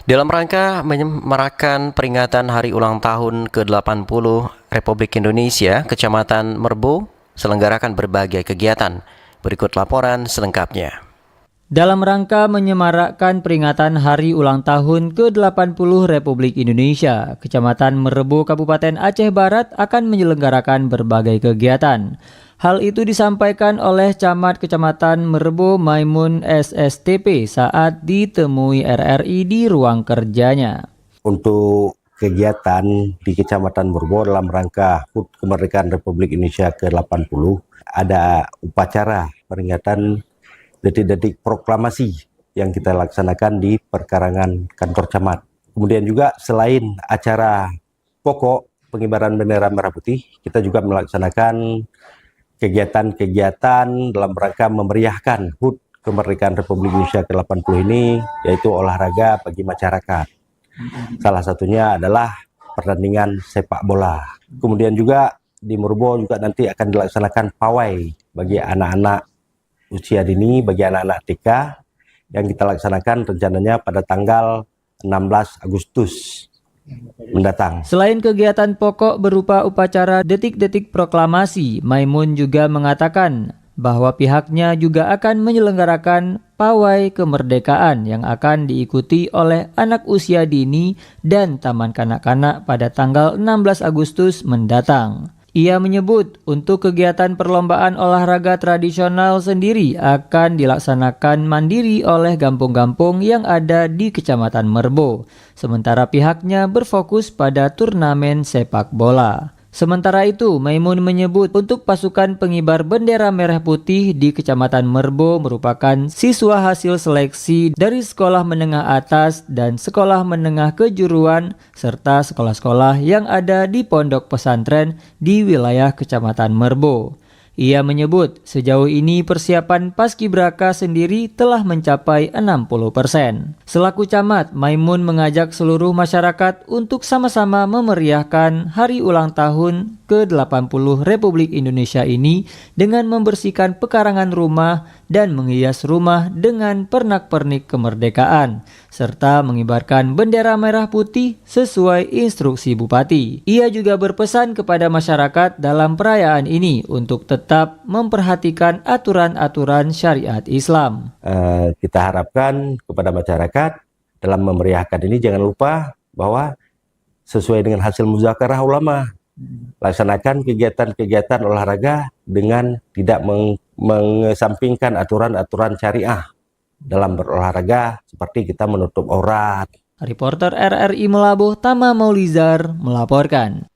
Dalam rangka menyemarakan peringatan Hari Ulang Tahun ke-80 Republik Indonesia, Kecamatan Merbo selenggarakan berbagai kegiatan. Berikut laporan selengkapnya. Dalam rangka menyemarakkan peringatan Hari Ulang Tahun ke-80 Republik Indonesia, Kecamatan Merebo, Kabupaten Aceh Barat akan menyelenggarakan berbagai kegiatan. Hal itu disampaikan oleh Camat Kecamatan Merebo Maimun SSTP saat ditemui RRI di ruang kerjanya. Untuk kegiatan di Kecamatan Merebo dalam rangka HUT Kemerdekaan Republik Indonesia ke-80, ada upacara peringatan detik-detik proklamasi yang kita laksanakan di perkarangan kantor camat. Kemudian juga selain acara pokok pengibaran bendera merah putih, kita juga melaksanakan kegiatan-kegiatan dalam rangka memeriahkan HUT Kemerdekaan Republik Indonesia ke-80 ini, yaitu olahraga bagi masyarakat. Salah satunya adalah pertandingan sepak bola. Kemudian juga di Merebo juga nanti akan dilaksanakan pawai bagi anak-anak usia dini, bagi anak-anak TK yang kita laksanakan rencananya pada tanggal 16 Agustus mendatang. Selain kegiatan pokok berupa upacara detik-detik proklamasi, Maimun juga mengatakan bahwa pihaknya juga akan menyelenggarakan pawai kemerdekaan yang akan diikuti oleh anak usia dini dan taman kanak-kanak pada tanggal 16 Agustus mendatang. Ia menyebut untuk kegiatan perlombaan olahraga tradisional sendiri akan dilaksanakan mandiri oleh kampung-kampung yang ada di Kecamatan Merbo. Sementara pihaknya berfokus pada turnamen sepak bola. Sementara itu, Maimun menyebut untuk pasukan pengibar bendera merah putih di Kecamatan Merbo merupakan siswa hasil seleksi dari sekolah menengah atas dan sekolah menengah kejuruan serta sekolah-sekolah yang ada di pondok pesantren di wilayah Kecamatan Merbo. Ia menyebut sejauh ini persiapan Paskibraka sendiri telah mencapai 60%. Selaku camat, Maimun mengajak seluruh masyarakat untuk sama-sama memeriahkan Hari Ulang Tahun ke-80 Republik Indonesia ini dengan membersihkan pekarangan rumah dan menghias rumah dengan pernak-pernik kemerdekaan, serta mengibarkan bendera merah putih sesuai instruksi Bupati. Ia juga berpesan kepada masyarakat dalam perayaan ini untuk tetap memperhatikan aturan-aturan syariat Islam. Kita harapkan kepada masyarakat dalam memeriahkan ini jangan lupa bahwa sesuai dengan hasil muzakarah ulama, laksanakan kegiatan-kegiatan olahraga dengan tidak mengesampingkan aturan-aturan syariah dalam berolahraga seperti kita menutup aurat. Reporter RRI Melabuh Tama Maulizar melaporkan.